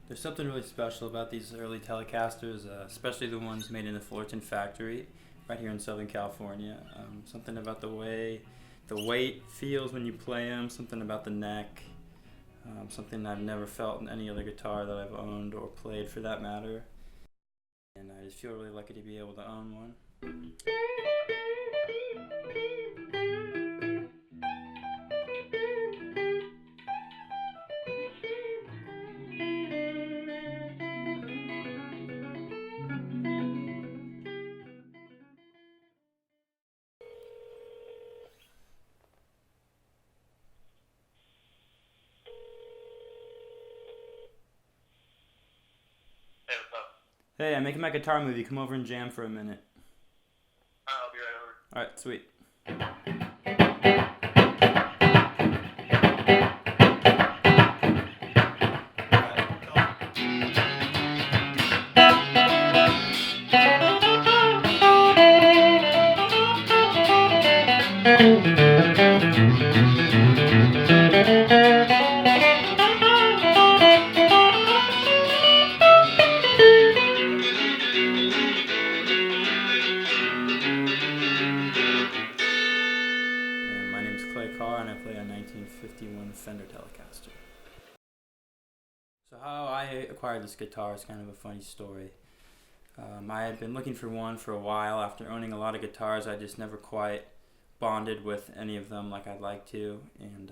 There's something really special about these early Telecasters, especially the ones made in the Fullerton factory right here in Southern California. Something about the way the weight feels when you play them, something about the neck, something I've never felt in any other guitar that I've owned or played for that matter. And I just feel really lucky to be able to own one. Hey, what's up? Hey, I'm making my guitar movie. Come over and jam for a minute. I'll be right over. Alright, sweet. And I play a 1951 Fender Telecaster. So how I acquired this guitar is kind of a funny story. I had been looking for one for a while. After owning a lot of guitars, I just never quite bonded with any of them like I'd like to. And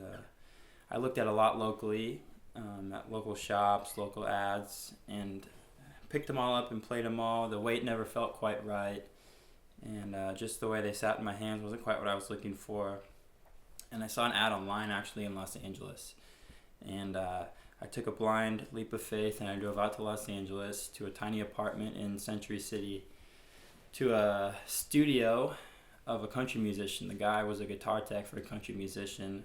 I looked at a lot locally, at local shops, local ads, and picked them all up and played them all. The weight never felt quite right. And just the way they sat in my hands wasn't quite what I was looking for. And I saw an ad online actually in Los Angeles. And I took a blind leap of faith and I drove out to Los Angeles to a tiny apartment in Century City to a studio of a country musician. The guy was a guitar tech for a country musician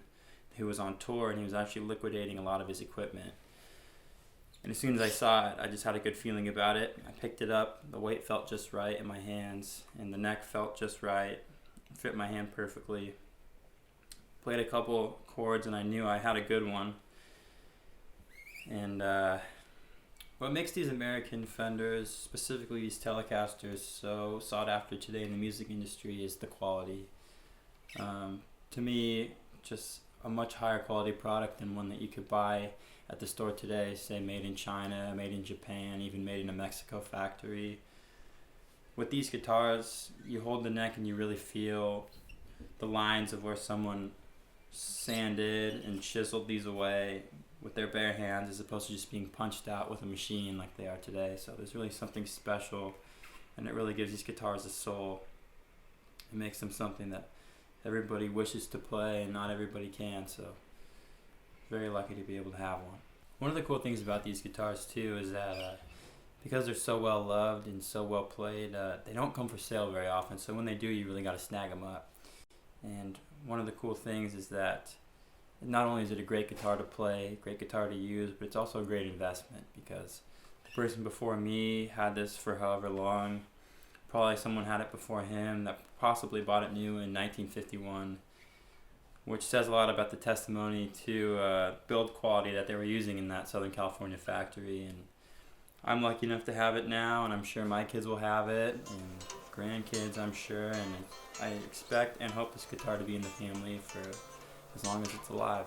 who was on tour, and he was actually liquidating a lot of his equipment. And as soon as I saw it, I just had a good feeling about it. I picked it up. The weight felt just right in my hands, and the neck felt just right. It fit my hand perfectly. Played a couple chords and I knew I had a good one. And what makes these American Fenders, specifically these Telecasters, so sought after today in the music industry is the quality. To me, just a much higher quality product than one that you could buy at the store today, say made in China, made in Japan, even made in a Mexico factory. With these guitars, you hold the neck and you really feel the lines of where someone sanded and chiseled these away with their bare hands as opposed to just being punched out with a machine like they are today. So there's really something special, and it really gives these guitars a soul. It makes them something that everybody wishes to play and not everybody can, so very lucky to be able to have one. One of the cool things about these guitars too is that because they're so well loved and so well played, they don't come for sale very often, so when they do, you really got to snag them up. And one of the cool things is that not only is it a great guitar to play, great guitar to use, but it's also a great investment because the person before me had this for however long. Probably someone had it before him that possibly bought it new in 1951, which says a lot about the testimony to build quality that they were using in that Southern California factory. And I'm lucky enough to have it now, and I'm sure my kids will have it, and grandkids, I'm sure, and I expect and hope this guitar to be in the family for as long as it's alive.